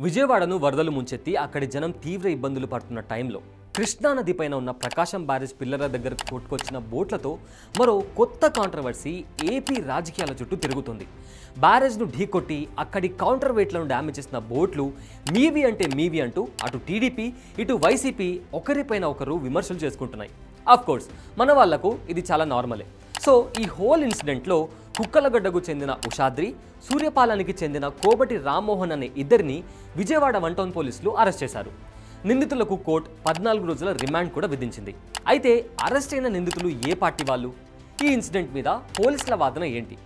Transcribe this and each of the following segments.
విజయవాడను వరదలు ముంచెత్తి అక్కడి జనం తీవ్ర ఇబ్బందులు పడుతున్న టైంలో కృష్ణానదిపైన ఉన్న ప్రకాశం బ్యారేజ్ పిల్లల దగ్గర కొట్టుకొచ్చిన బోట్లతో మరో కొత్త కాంట్రవర్సీ ఏపీ రాజకీయాల చుట్టూ తిరుగుతుంది. బ్యారేజ్ను ఢీకొట్టి అక్కడి కౌంటర్ వెయిట్లను డ్యామేజ్ చేసిన బోట్లు మీవి అంటే మీవి అంటూ అటు టీడీపీ ఇటు వైసీపీ ఒకరిపైన ఒకరు విమర్శలు చేసుకుంటున్నాయి. ఆఫ్ కోర్స్ మన వాళ్లకు ఇది చాలా నార్మలే. సో ఈ హోల్ ఇన్సిడెంట్లో కుక్కలగడ్డకు చెందిన ఉషాద్రి, సూర్యపాలానికి చెందిన కోబటి రామ్మోహన్ అనే ఇద్దరిని విజయవాడ 1 టౌన్ పోలీసులు అరెస్ట్ చేశారు. నిందితులకు కోర్టు 14 రోజుల రిమాండ్ కూడా విధించింది. అయితే అరెస్ట్ అయిన నిందితులు ఏ పార్టీ వాళ్ళు? ఈ ఇన్సిడెంట్ మీద పోలీసుల వాదన ఏంటి?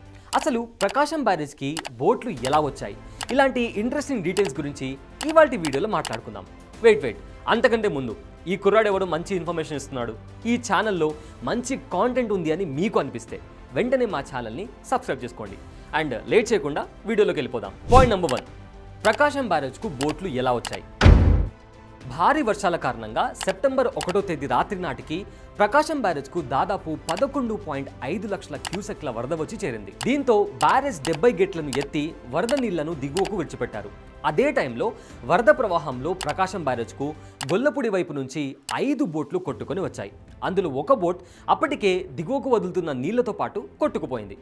అసలు ప్రకాశం బ్యారేజ్కి బోట్లు ఎలా వచ్చాయి? ఇలాంటి ఇంట్రెస్టింగ్ డీటెయిల్స్ గురించి ఇవాల్టి వీడియోలో మాట్లాడుకుందాం. వెయిట్ అంతకంటే ముందు ఈ కుర్రాడు ఎవడో మంచి ఇన్ఫర్మేషన్ ఇస్తున్నాడు, ఈ ఛానల్లో మంచి కాంటెంట్ ఉంది అని మీకు అనిపిస్తే వెంటనే మా ఛానల్ని సబ్స్క్రైబ్ చేసుకోండి. అండ్ లేట్ చేయకుండా వీడియోలోకి వెళ్ళిపోదాం. పాయింట్ నెంబర్ 1, ప్రకాశం బ్యారేజ్కు బోట్లు ఎలా వచ్చాయి? భారీ వర్షాల కారణంగా సెప్టెంబర్ 1వ తేదీ రాత్రి నాటికి ప్రకాశం బ్యారేజ్కు దాదాపు 11.5 లక్షల క్యూసెక్ల వరద వచ్చి చేరింది. దీంతో బ్యారేజ్ 70 గేట్లను ఎత్తి వరద నీళ్లను దిగువకు విడిచిపెట్టారు. అదే టైంలో వరద ప్రవాహంలో ప్రకాశం బ్యారేజ్కు గొల్లపూడి వైపు నుంచి 5 బోట్లు కొట్టుకొని వచ్చాయి. అందులో ఒక బోట్ అప్పటికే దిగువకు వదులుతున్న నీళ్లతో పాటు కొట్టుకుపోయింది.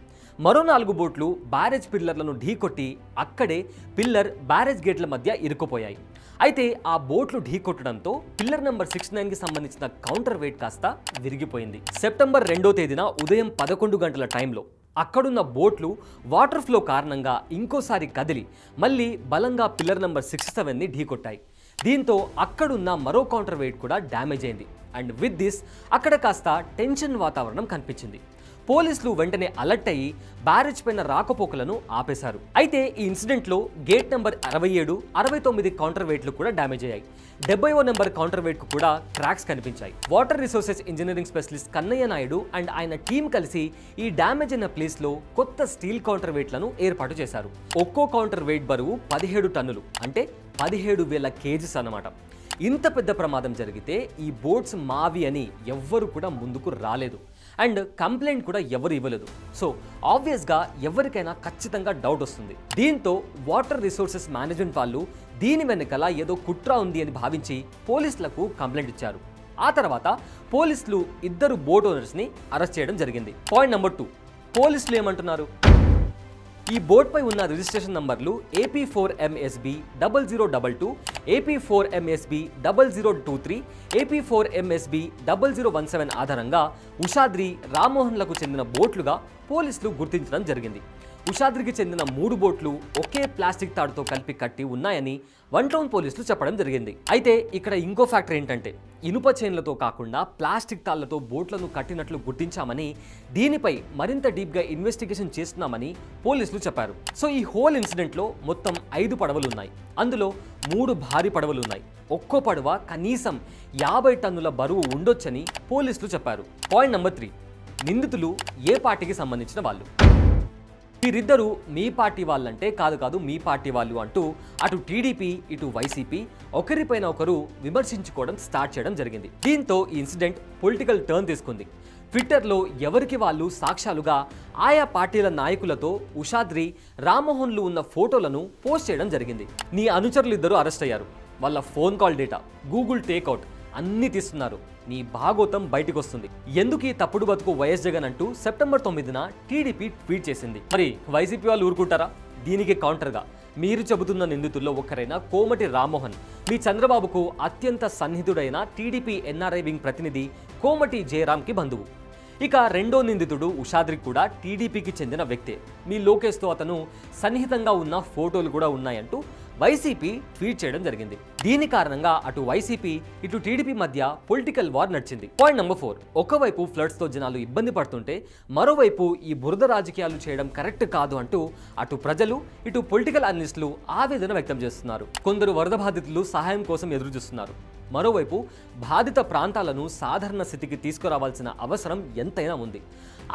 మరో 4 బోట్లు బ్యారేజ్ పిల్లర్లను ఢీకొట్టి అక్కడే పిల్లర్ బ్యారేజ్ గేట్ల మధ్య ఇరుక్కుపోయాయి. అయితే ఆ బోట్లు ఢీకొట్టడంతో పిల్లర్ నెంబర్ 69కి సంబంధించిన కౌంటర్ వెయిట్ కాస్త విరిగిపోయింది. సెప్టెంబర్ 2వ తేదీన ఉదయం 11 గంటల టైంలో అక్కడున్న బోట్లు వాటర్ ఫ్లో కారణంగా ఇంకోసారి కదిలి మళ్ళీ బలంగా పిల్లర్ నెంబర్ 67ని ఢీకొట్టాయి. దీంతో అక్కడున్న మరో కౌంటర్ వెయిట్ కూడా డ్యామేజ్ అయింది. అండ్ విత్ దిస్ అక్కడ కాస్త టెన్షన్ వాతావరణం కనిపించింది. పోలీసులు వెంటనే అలర్ట్ అయ్యి బ్యారేజ్ పైన రాకపోకలను ఆపేశారు. అయితే ఈ ఇన్సిడెంట్లో గేట్ నెంబర్ 67, 69 కౌంటర్ వెయిట్లు కూడా డ్యామేజ్ అయ్యాయి. 70వ నెంబర్ కౌంటర్ వెయిట్ కు కూడా క్రాక్స్ కనిపించాయి. Water resources engineering specialist Kannayya Naidu and ఆయన టీం కలిసి ఈ డ్యామేజ్ అయిన ప్లేస్ లో కొత్త స్టీల్ కౌంటర్ వెయిట్లను ఏర్పాటు చేశారు. ఒక్కో కౌంటర్ వెయిట్ బరువు 17 టన్నులు, అంటే 17,000 కేజీస్ అన్నమాట. ఇంత పెద్ద ప్రమాదం జరిగితే ఈ బోట్స్ మావి అని ఎవ్వరు కూడా ముందుకు రాలేదు. అండ్ కంప్లైంట్ కూడా ఎవరు ఇవ్వలేదు. సో ఆబ్వియస్గా ఎవరికైనా ఖచ్చితంగా డౌట్ వస్తుంది. దీంతో వాటర్ రిసోర్సెస్ మేనేజ్మెంట్ వాళ్ళు దీని వెనకాల ఏదో కుట్ర ఉంది అని భావించి పోలీసులకు కంప్లైంట్ ఇచ్చారు. ఆ తర్వాత పోలీసులు 2 బోట్ ఓనర్స్ని అరెస్ట్ చేయడం జరిగింది. పాయింట్ నెంబర్ 2, పోలీసులు ఏమంటున్నారు? ఈ బోట్పై ఉన్న రిజిస్ట్రేషన్ నంబర్లు AP4MSB 0022, AP4MSB 0023, AP4MSB 0017 ఆధారంగా ఉషాద్రి, రామ్మోహన్లకు చెందిన బోట్లుగా పోలీసులు గుర్తించడం జరిగింది. ఉషాద్రికి చెందిన 3 బోట్లు ఒకే ప్లాస్టిక్ తాడుతో కలిపి కట్టి ఉన్నాయని 1 టౌన్ పోలీసులు చెప్పడం జరిగింది. అయితే ఇక్కడ ఇంకో ఫ్యాక్టర్ ఏంటంటే ఇనుప చైన్లతో కాకుండా ప్లాస్టిక్ తాళ్లతో బోట్లను కట్టినట్లు గుర్తించామని, దీనిపై మరింత డీప్గా ఇన్వెస్టిగేషన్ చేస్తున్నామని పోలీసులు చెప్పారు. సో ఈ హోల్ ఇన్సిడెంట్లో మొత్తం 5 పడవలు ఉన్నాయి. అందులో 3 భారీ పడవలు ఉన్నాయి. ఒక్కో పడవ కనీసం 50 టన్నుల బరువు ఉండొచ్చని పోలీసులు చెప్పారు. పాయింట్ నెంబర్ 3, నిందితులు ఏ పార్టీకి సంబంధించిన వాళ్ళు? వీరిద్దరూ మీ పార్టీ వాళ్ళంటే కాదు మీ పార్టీ వాళ్ళు అంటూ అటు టీడీపీ ఇటు వైసీపీ ఒకరిపైన ఒకరు విమర్శించుకోవడం స్టార్ట్ చేయడం జరిగింది. దీంతో ఈ ఇన్సిడెంట్ పొలిటికల్ టర్న్ తీసుకుంది. ట్విట్టర్లో ఎవరికి వాళ్ళు సాక్ష్యాలుగా ఆయా పార్టీల నాయకులతో ఉషాద్రి, రామ్మోహన్లు ఉన్న ఫోటోలను పోస్ట్ చేయడం జరిగింది. నీ అనుచరులు 2 అరెస్ట్ అయ్యారు. వాళ్ళ phone call data, Google takeout అన్నీ తీస్తున్నారు. నీ భాగోతం బయటకు వస్తుంది. ఎందుకు ఈ తప్పుడు బతుకు వైఎస్ జగన్ అంటూ సెప్టెంబర్ 9న టీడీపీ ట్వీట్ చేసింది. మరి వైసీపీ వాళ్ళు ఊరుకుంటారా? దీనికి కౌంటర్గా మీరు చెబుతున్న నిందితుల్లో ఒకరైన కోమటి రామ్మోహన్ మీ చంద్రబాబుకు అత్యంత సన్నిహితుడైన టీడీపీ ఎన్ఆర్ఐ వింగ్ ప్రతినిధి కోమటి జయరామ్కి బంధువు. ఇక రెండో నిందితుడు ఉషాద్రి కూడా టీడీపీకి చెందిన వ్యక్తే. మీ లోకేష్తో అతను సన్నిహితంగా ఉన్న ఫోటోలు కూడా ఉన్నాయంటూ వైసీపీ ట్వీట్ చేయడం జరిగింది. దీని కారణంగా అటు వైసీపీ ఇటు టీడీపీ మధ్య పొలిటికల్ వార్ నడిచింది. పాయింట్ నెంబర్ 4, ఒకవైపు ఫ్లడ్స్ తో జనాలు ఇబ్బంది పడుతుంటే మరోవైపు ఈ బురద రాజకీయాలు చేయడం కరెక్ట్ కాదు అంటూ అటు ప్రజలు ఇటు పొలిటికల్ అనలిస్టులు ఆవేదన వ్యక్తం చేస్తున్నారు. కొందరు వరద బాధితులు సహాయం కోసం ఎదురు చూస్తున్నారు. మరోవైపు బాధిత ప్రాంతాలను సాధారణ స్థితికి తీసుకురావాల్సిన అవసరం ఎంతైనా ఉంది.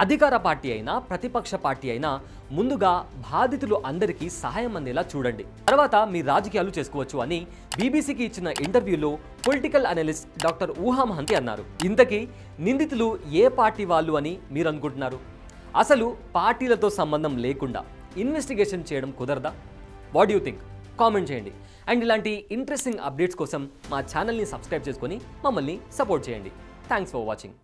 అధికార పార్టీ అయినా ప్రతిపక్ష పార్టీ అయినా ముందుగా బాధితులు అందరికీ సహాయం అందేలా చూడండి, తర్వాత మీ రాజకీయాలు చేసుకోవచ్చు అని బీబీసీకి ఇచ్చిన ఇంటర్వ్యూలో పొలిటికల్ అనలిస్ట్ డాక్టర్ ఊహా మహంతి అన్నారు. ఇంతకీ నిందితులు ఏ పార్టీ వాళ్ళు అని మీరు అనుకుంటున్నారు? అసలు పార్టీలతో సంబంధం లేకుండా ఇన్వెస్టిగేషన్ చేయడం కుదరదా? What you think? కామెంట్ చేయండి. అండ్ ఇలాంటి ఇంట్రెస్టింగ్ అప్డేట్స్ కోసం మా ఛానల్ని సబ్స్క్రైబ్ చేసుకొని మమ్మల్ని సపోర్ట్ చేయండి. Thanks for watching.